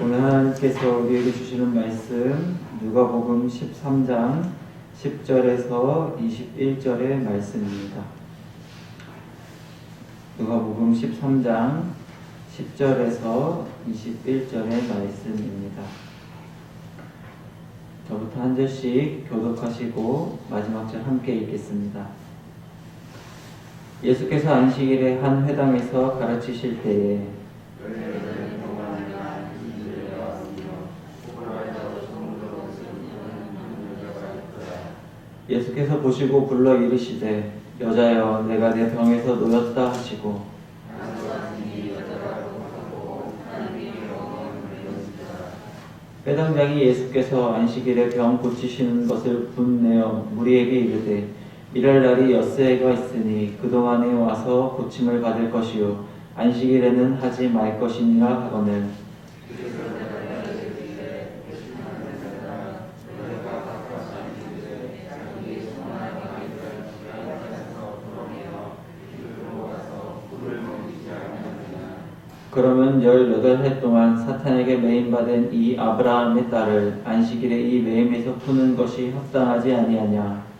오늘 하나님께서 우리에게 주시는 말씀 누가복음 13장 10절에서 21절의 말씀입니다. 누가복음 13장 10절에서 21절의 말씀입니다. 저부터 한 절씩 교독하시고 마지막 절 함께 읽겠습니다. 예수께서 안식일에 한 회당에서 가르치실 때에 예수께서 보시고 불러 이르시되 여자여 내가 내 병에서 놓였다 하시고 회당장이 예수께서 안식일에 병 고치시는 것을 분내어 무리에게 이르되 일할 날이 엿새가 있으니 그동안에 와서 고침을 받을 것이요 안식일에는 하지 말 것이니라 하거늘 그러면 18해 동안 사탄에게 매임받은 이 아브라함의 딸을 안식일에 이 매임에서 푸는 것이 합당하지 아니하냐.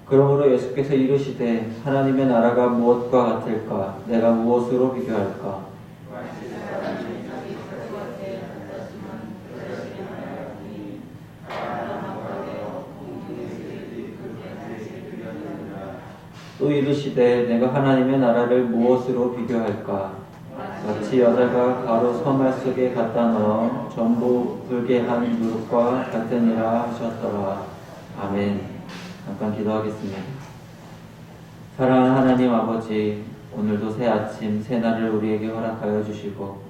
그러므로 예수께서 이르시되 하나님의 나라가 무엇과 같을까? 내가 무엇으로 비교할까? 또 이르시되 내가 하나님의 나라를 무엇으로 비교할까? 마치 여자가 가루 서말 속에 갖다 넣어 전부 불게 한 누룩과 같으니라 하셨더라. 아멘. 잠깐 기도하겠습니다. 사랑하는 하나님 아버지, 오늘도 새 아침 새 날을 우리에게 허락하여 주시고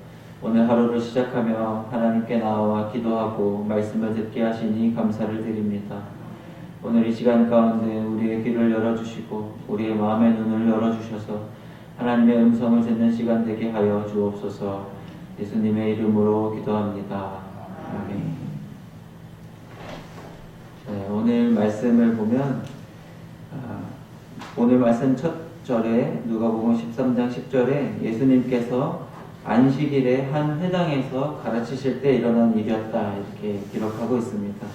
오늘 하루를 시작하며 하나님께 나와 기도하고 말씀을 듣게 하시니 감사를 드립니다. 오늘 이 시간 가운데 우리의 귀를 열어주시고 우리의 마음의 눈을 열어주셔서 하나님의 음성을 듣는 시간 되게 하여 주옵소서. 예수님의 이름으로 기도합니다. 아멘. 네, 오늘 말씀을 보면 오늘 말씀 첫 절에 누가복음 13장 10절에 예수님께서 안식일에 한 회당에서 가르치실 때 일어난 일이었다 이렇게 기록하고 있습니다.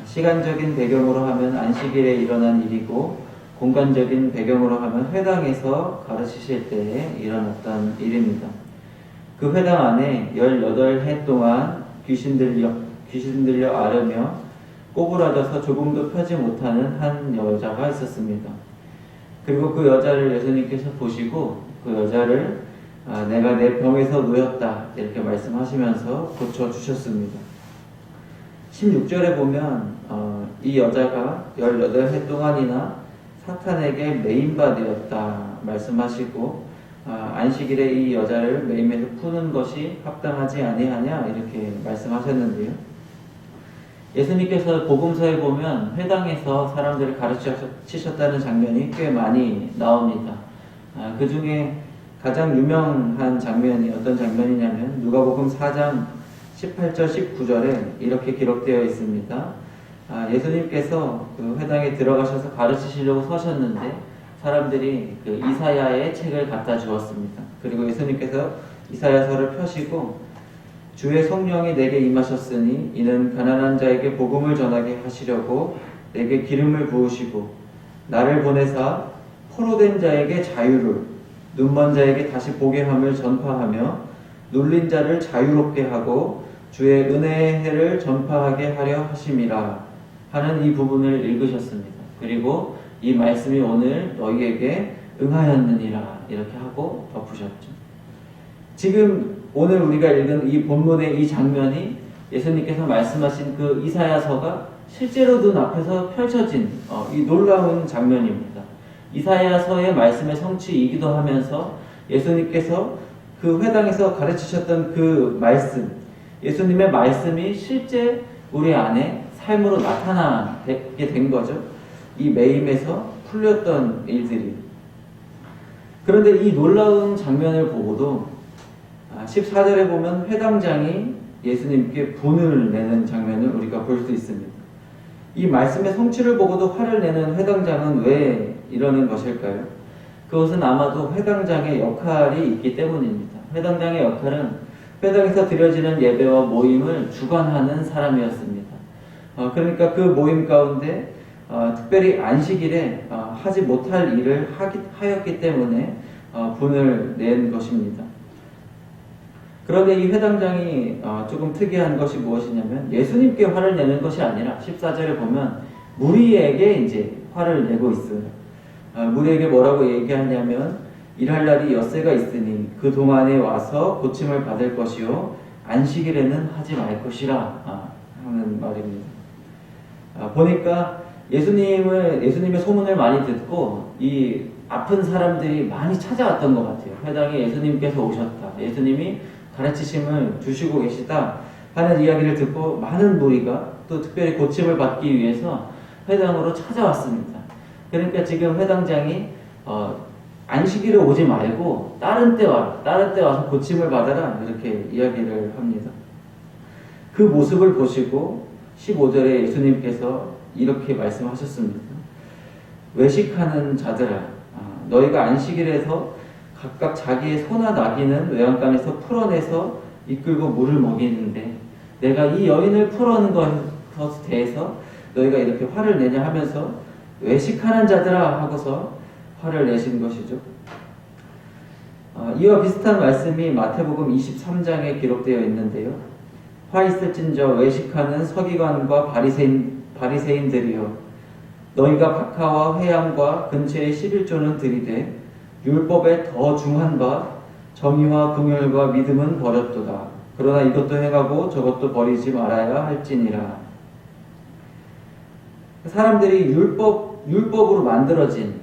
시간적인 배경으로 하면 안식일에 일어난 일이고 공간적인 배경으로 하면 회당에서 가르치실 때에 일어났던 일입니다. 그 회당 안에 18해 동안 귀신 들려 앓으며 꼬부라져서 조금도 펴지 못하는 한 여자가 있었습니다. 그리고 그 여자를 예수님께서 보시고 그 여자를 내가 내 병에서 놓였다 이렇게 말씀하시면서 고쳐주셨습니다. 16절에 보면 이 여자가 18해 동안이나 사탄에게 매임받았다 말씀하시고 안식일에 이 여자를 매임에서 푸는 것이 합당하지 아니하냐 이렇게 말씀하셨는데요. 예수님께서 복음서에 보면 회당에서 사람들을 가르치셨다는 장면이 꽤 많이 나옵니다. 그 중에 가장 유명한 장면이 어떤 장면이냐면 누가복음 4장 18절 19절에 이렇게 기록되어 있습니다. 예수님께서 그 회당에 들어가셔서 가르치시려고 서셨는데 사람들이 그 이사야의 책을 갖다 주었습니다. 그리고 예수님께서 이사야서를 펴시고 주의 성령이 내게 임하셨으니 이는 가난한 자에게 복음을 전하게 하시려고 내게 기름을 부으시고 나를 보내사 포로된 자에게 자유를 눈먼 자에게 다시 보게 함을 전파하며 눌린 자를 자유롭게 하고 주의 은혜의 해를 전파하게 하려 하심이라 하는 이 부분을 읽으셨습니다. 그리고 이 말씀이 오늘 너희에게 응하였느니라 이렇게 하고 덮으셨죠. 지금 오늘 우리가 읽은 이 본문의 이 장면이 예수님께서 말씀하신 그 이사야서가 실제로 눈앞에서 펼쳐진 이 놀라운 장면입니다. 이사야서의 말씀의 성취이기도 하면서 예수님께서 그 회당에서 가르치셨던 그 말씀, 예수님의 말씀이 실제 우리 안에 삶으로 나타나게 된 거죠. 이 매임에서 풀렸던 일들이. 그런데 이 놀라운 장면을 보고도 14절에 보면 회당장이 예수님께 분을 내는 장면을 우리가 볼 수 있습니다. 이 말씀의 성취를 보고도 화를 내는 회당장은 왜 이러는 것일까요? 그것은 아마도 회당장의 역할이 있기 때문입니다. 회당장의 역할은 회당에서 드려지는 예배와 모임을 주관하는 사람이었습니다. 그러니까 그 모임 가운데 특별히 안식일에 하지 못할 일을 하였기 때문에 분을 낸 것입니다. 그런데 이 회당장이 조금 특이한 것이 무엇이냐면 예수님께 화를 내는 것이 아니라 14절에 보면 무리에게 이제 화를 내고 있어요. 무리에게 뭐라고 얘기하냐면 일할 날이 엿새가 있으니 그 동안에 와서 고침을 받을 것이요 안식일에는 하지 말 것이라 하는 말입니다. 보니까 예수님의 소문을 많이 듣고 이 아픈 사람들이 많이 찾아왔던 것 같아요. 회당에 예수님께서 오셨다. 예수님이 가르치심을 주시고 계시다 하는 이야기를 듣고 많은 무리가 또 특별히 고침을 받기 위해서 회당으로 찾아왔습니다. 그러니까 지금 회당장이 안식일에 오지 말고 다른 때 와서 고침을 받아라 이렇게 이야기를 합니다. 그 모습을 보시고 15절에 예수님께서 이렇게 말씀하셨습니다. 외식하는 자들아, 너희가 안식일에서 각각 자기의 소나 나귀는 외양간에서 풀어내서 이끌고 물을 먹이는데 내가 이 여인을 풀어낸 것에 대해서 너희가 이렇게 화를 내냐 하면서 외식하는 자들아 하고서 화를 내신 것이죠. 이와 비슷한 말씀이 마태복음 23장에 기록되어 있는데요. 화 있을진저 외식하는 서기관과 바리새인들이여 너희가 박하와 회양과 근처의 11조는 들이되 율법에 더 중한 바 정의와 긍휼과 믿음은 버렸도다. 그러나 이것도 행하고 저것도 버리지 말아야 할지니라. 사람들이 율법으로 만들어진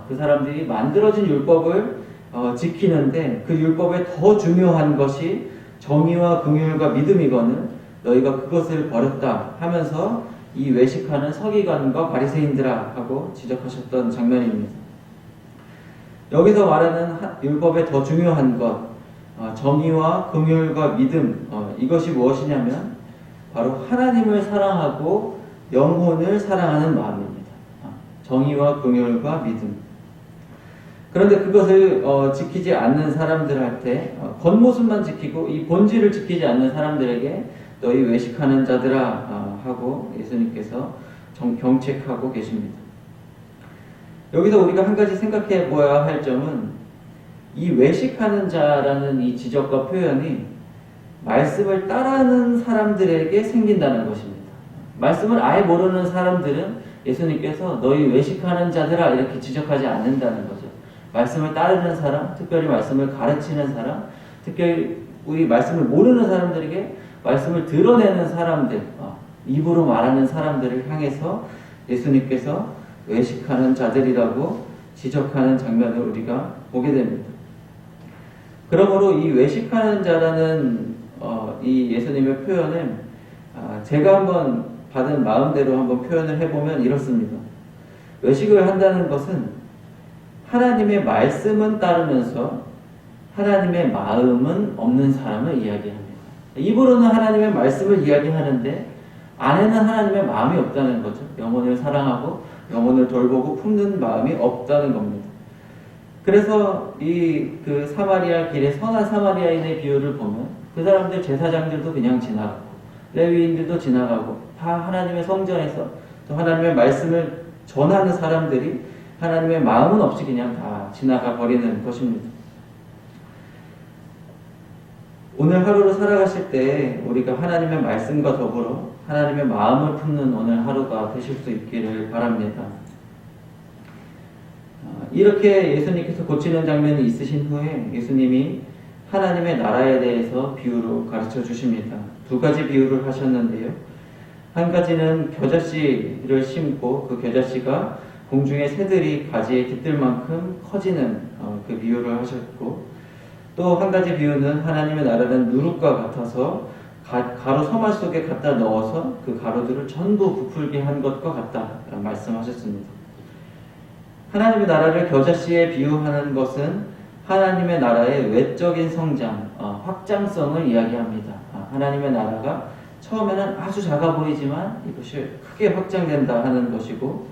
그 사람들이 만들어진 율법을 지키는데 그 율법에 더 중요한 것이 정의와 긍휼과 믿음이거늘 너희가 그것을 버렸다 하면서 이 외식하는 서기관과 바리새인들아 하고 지적하셨던 장면입니다. 여기서 말하는 율법에 더 중요한 것, 정의와 긍휼과 믿음, 이것이 무엇이냐면 바로 하나님을 사랑하고 영혼을 사랑하는 마음입니다. 정의와 긍휼과 믿음. 그런데 그것을 지키지 않는 사람들한테 겉모습만 지키고 이 본질을 지키지 않는 사람들에게 너희 외식하는 자들아 하고 예수님께서 경책하고 계십니다. 여기서 우리가 한 가지 생각해 보아야 할 점은 이 외식하는 자라는 이 지적과 표현이 말씀을 따르는 사람들에게 생긴다는 것입니다. 말씀을 아예 모르는 사람들은 예수님께서 너희 외식하는 자들아 이렇게 지적하지 않는다는 거죠. 말씀을 따르는 사람, 특별히 말씀을 가르치는 사람, 특별히 우리 말씀을 모르는 사람들에게 말씀을 드러내는 사람들, 입으로 말하는 사람들을 향해서 예수님께서 외식하는 자들이라고 지적하는 장면을 우리가 보게 됩니다. 그러므로 이 외식하는 자라는 이 예수님의 표현을 제가 한번 받은 마음대로 한번 표현을 해보면 이렇습니다. 외식을 한다는 것은 하나님의 말씀은 따르면서 하나님의 마음은 없는 사람을 이야기합니다. 입으로는 하나님의 말씀을 이야기하는데 안에는 하나님의 마음이 없다는 거죠. 영혼을 사랑하고 영혼을 돌보고 품는 마음이 없다는 겁니다. 그래서 그 사마리아 길에 선한 사마리아인의 비유를 보면 그 사람들 제사장들도 그냥 지나가고 레위인들도 지나가고 다 하나님의 성전에서 또 하나님의 말씀을 전하는 사람들이 하나님의 마음은 없이 그냥 다 지나가 버리는 것입니다. 오늘 하루를 살아가실 때 우리가 하나님의 말씀과 더불어 하나님의 마음을 품는 오늘 하루가 되실 수 있기를 바랍니다. 이렇게 예수님께서 고치는 장면이 있으신 후에 예수님이 하나님의 나라에 대해서 비유로 가르쳐 주십니다. 두 가지 비유를 하셨는데요. 한 가지는 겨자씨를 심고 그 겨자씨가 공중의 새들이 가지에 깃들 만큼 커지는 그 비유를 하셨고, 또 한 가지 비유는 하나님의 나라는 누룩과 같아서 가루 서말 속에 갖다 넣어서 그 가루들을 전부 부풀게 한 것과 같다라는 말씀하셨습니다. 하나님의 나라를 겨자씨에 비유하는 것은 하나님의 나라의 외적인 성장, 확장성을 이야기합니다. 하나님의 나라가 처음에는 아주 작아 보이지만 이것이 크게 확장된다 하는 것이고,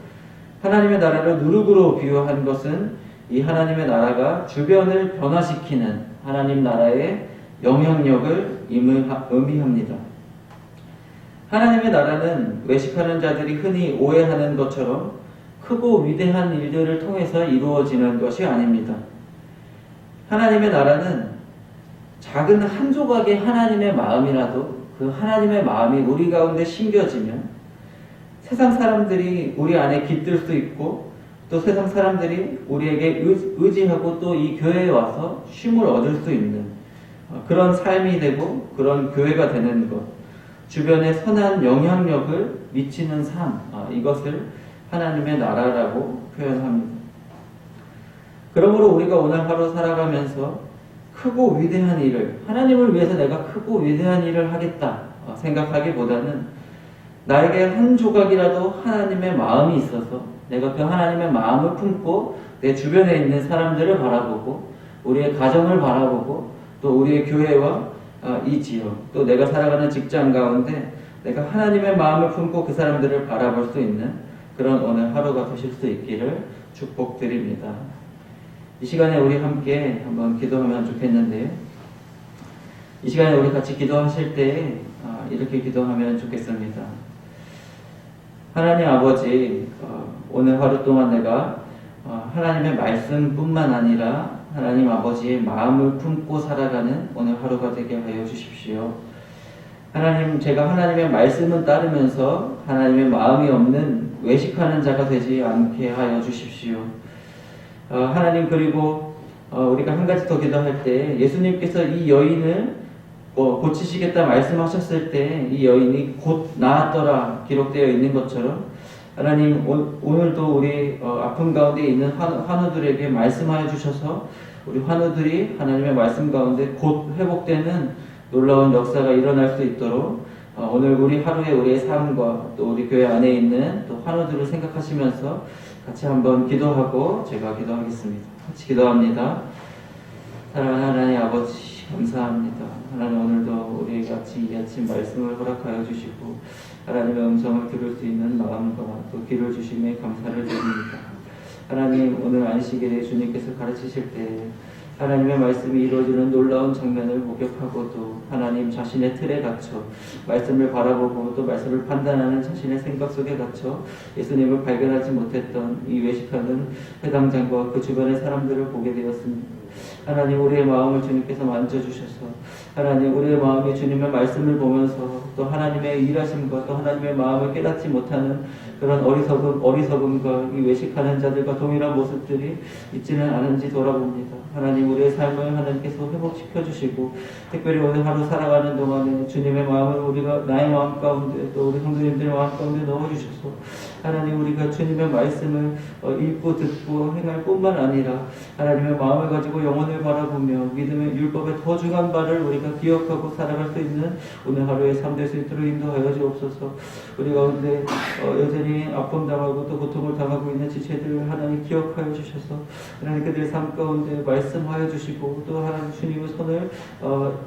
하나님의 나라를 누룩으로 비유한 것은 이 하나님의 나라가 주변을 변화시키는 하나님 나라의 영향력을 의미합니다. 하나님의 나라는 외식하는 자들이 흔히 오해하는 것처럼 크고 위대한 일들을 통해서 이루어지는 것이 아닙니다. 하나님의 나라는 작은 한 조각의 하나님의 마음이라도 그 하나님의 마음이 우리 가운데 심겨지면 세상 사람들이 우리 안에 깃들 수 있고, 또 세상 사람들이 우리에게 의지하고 또 이 교회에 와서 쉼을 얻을 수 있는 그런 삶이 되고 그런 교회가 되는 것, 주변에 선한 영향력을 미치는 삶, 이것을 하나님의 나라라고 표현합니다. 그러므로 우리가 오늘 하루 살아가면서 크고 위대한 일을, 하나님을 위해서 내가 크고 위대한 일을 하겠다 생각하기보다는 나에게 한 조각이라도 하나님의 마음이 있어서 내가 그 하나님의 마음을 품고 내 주변에 있는 사람들을 바라보고 우리의 가정을 바라보고 또 우리의 교회와 이 지역, 또 내가 살아가는 직장 가운데 내가 하나님의 마음을 품고 그 사람들을 바라볼 수 있는 그런 오늘 하루가 되실 수 있기를 축복드립니다. 이 시간에 우리 함께 한번 기도하면 좋겠는데요. 이 시간에 우리 같이 기도하실 때 이렇게 기도하면 좋겠습니다. 하나님 아버지, 오늘 하루 동안 내가 하나님의 말씀뿐만 아니라 하나님 아버지의 마음을 품고 살아가는 오늘 하루가 되게 하여 주십시오. 하나님, 제가 하나님의 말씀을 따르면서 하나님의 마음이 없는 외식하는 자가 되지 않게 하여 주십시오. 하나님, 그리고 우리가 한 가지 더 기도할 때 예수님께서 이 여인을 고치시겠다 말씀하셨을 때 이 여인이 곧 나았더라 기록되어 있는 것처럼 하나님, 오늘도 우리 아픔 가운데 있는 환우들에게 말씀하여 주셔서 우리 환우들이 하나님의 말씀 가운데 곧 회복되는 놀라운 역사가 일어날 수 있도록 오늘 우리 하루의 우리의 삶과 또 우리 교회 안에 있는 또 환우들을 생각하시면서 같이 한번 기도하고 제가 기도하겠습니다. 같이 기도합니다. 사랑하는 하나님 아버지, 감사합니다. 하나님, 오늘도 우리에게 같이 이 아침 말씀을 허락하여 주시고 하나님의 음성을 들을 수 있는 마음과 또 귀를 주심에 감사를 드립니다. 하나님, 오늘 안식일에 주님께서 가르치실 때 하나님의 말씀이 이루어지는 놀라운 장면을 목격하고도 하나님 자신의 틀에 갇혀 말씀을 바라보고 또 말씀을 판단하는 자신의 생각 속에 갇혀 예수님을 발견하지 못했던 이 외식하는 회당장과 그 주변의 사람들을 보게 되었습니다. 하나님, 우리의 마음을 주님께서 만져주셔서 하나님, 우리의 마음이 주님의 말씀을 보면서 또 하나님의 일하심과 또 하나님의 마음을 깨닫지 못하는 그런 어리석음과 이 외식하는 자들과 동일한 모습들이 있지는 않은지 돌아봅니다. 하나님, 우리의 삶을 하나님께서 회복시켜 주시고 특별히 오늘 하루 살아가는 동안에 주님의 마음을 우리가 나의 마음 가운데 또 우리 성도님들의 마음 가운데 넣어주셔서 하나님, 우리가 주님의 말씀을 읽고 듣고 행할 뿐만 아니라 하나님의 마음을 가지고 영혼을 바라보며 믿음의 율법의 더 중한 바를 우리가 기억하고 살아갈 수 있는 오늘 하루의 삶 될 수 있도록 인도하여 주옵소서. 우리 가운데 여전히 아픔 당하고 또 고통을 당하고 있는 지체들을 하나님 기억하여 주셔서 하나님 그들의 삶 가운데 말씀하여 주시고 또 하나님 주님의 손을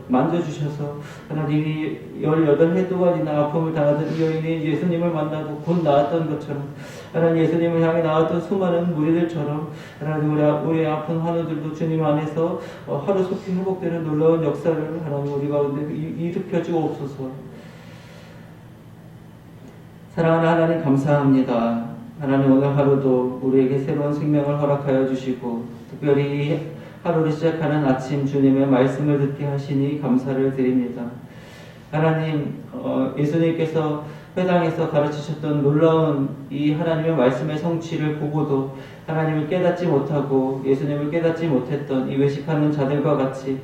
만져주셔서 하나님이 18해 동안이나 아픔을 당하던 이 여인이 예수님을 만나고 곧 나았던 것처럼 하나님, 예수님을 향해 나왔던 수많은 무리들처럼 하나님, 우리 아픈 환우들도 주님 안에서 하루속히 회복되는 놀라운 역사를 하나님 우리 가운데 일으켜 주옵소서. 사랑하는 하나님, 감사합니다. 하나님, 오늘 하루도 우리에게 새로운 생명을 허락하여 주시고 특별히 하루를 시작하는 아침 주님의 말씀을 듣게 하시니 감사를 드립니다. 하나님, 예수님께서 회당에서 가르치셨던 놀라운 이 하나님의 말씀의 성취를 보고도 하나님을 깨닫지 못하고 예수님을 깨닫지 못했던 이 외식하는 자들과 같이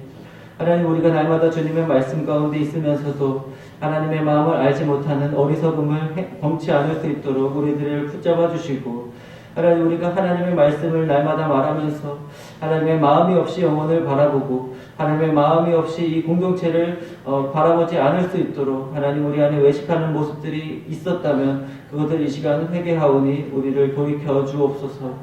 하나님, 우리가 날마다 주님의 말씀 가운데 있으면서도 하나님의 마음을 알지 못하는 어리석음을 범치 않을 수 있도록 우리들을 붙잡아 주시고 하나님, 우리가 하나님의 말씀을 날마다 말하면서 하나님의 마음이 없이 영혼을 바라보고 하나님의 마음이 없이 이 공동체를 바라보지 않을 수 있도록 하나님, 우리 안에 외식하는 모습들이 있었다면 그것을 이 시간 회개하오니 우리를 돌이켜 주옵소서.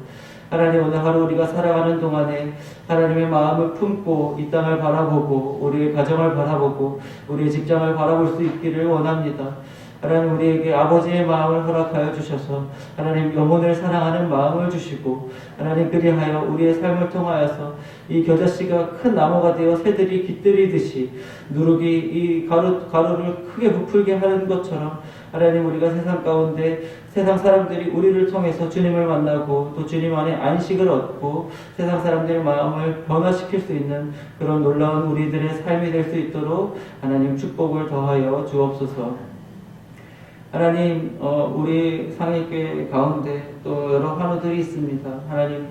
하나님, 오늘 하루 우리가 살아가는 동안에 하나님의 마음을 품고 이 땅을 바라보고 우리의 가정을 바라보고 우리의 직장을 바라볼 수 있기를 원합니다. 하나님, 우리에게 아버지의 마음을 허락하여 주셔서 하나님 영혼을 사랑하는 마음을 주시고 하나님, 그리하여 우리의 삶을 통하여서 이 겨자씨가 큰 나무가 되어 새들이 깃들이듯이 누룩이 이 가루를 크게 부풀게 하는 것처럼 하나님, 우리가 세상 가운데 세상 사람들이 우리를 통해서 주님을 만나고 또 주님 안에 안식을 얻고 세상 사람들의 마음을 변화시킬 수 있는 그런 놀라운 우리들의 삶이 될 수 있도록 하나님 축복을 더하여 주옵소서. 하나님, 우리 상일교회 가운데 또 여러 환우들이 있습니다. 하나님,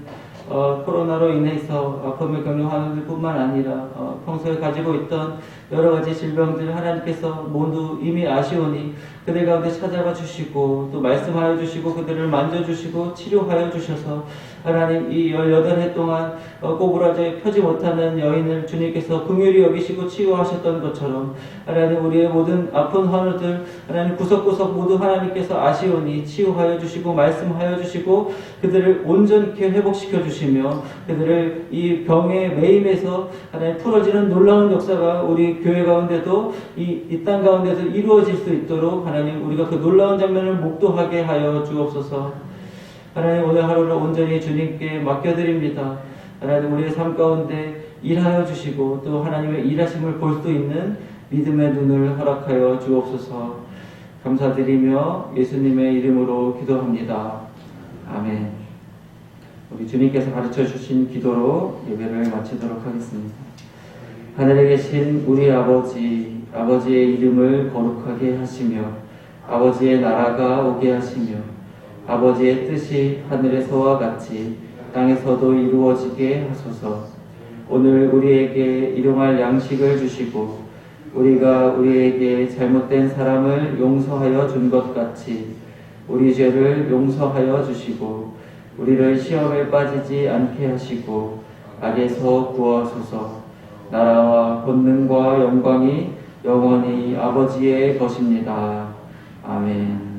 코로나로 인해서 아픔을 겪는 환우들뿐만 아니라 평소에 가지고 있던 여러 가지 질병들 하나님께서 모두 이미 아시오니 그들 가운데 찾아가 주시고 또 말씀하여 주시고 그들을 만져주시고 치료하여 주셔서 하나님, 이 18해 동안 꼬부라져 펴지 못하는 여인을 주님께서 긍휼히 여기시고 치유하셨던 것처럼 하나님, 우리의 모든 아픈 환우들 하나님 구석구석 모두 하나님께서 아시오니 치유하여 주시고 말씀하여 주시고 그들을 온전케 회복시켜 주시며 그들을 이 병의 매임에서 하나님 풀어지는 놀라운 역사가 우리 교회 가운데도 이 땅 가운데도 이루어질 수 있도록 하나님, 우리가 그 놀라운 장면을 목도하게 하여 주옵소서. 하나님, 오늘 하루를 온전히 주님께 맡겨드립니다. 하나님, 우리의 삶 가운데 일하여 주시고 또 하나님의 일하심을 볼 수 있는 믿음의 눈을 허락하여 주옵소서. 감사드리며 예수님의 이름으로 기도합니다. 아멘. 우리 주님께서 가르쳐 주신 기도로 예배를 마치도록 하겠습니다. 하늘에 계신 우리 아버지, 아버지의 이름을 거룩하게 하시며 아버지의 나라가 오게 하시며 아버지의 뜻이 하늘에서와 같이 땅에서도 이루어지게 하소서. 오늘 우리에게 일용할 양식을 주시고 우리가 우리에게 잘못된 사람을 용서하여 준 것 같이 우리 죄를 용서하여 주시고 우리를 시험에 빠지지 않게 하시고 악에서 구하소서. 나라와 권능과 영광이 영원히 아버지의 것입니다. 아멘.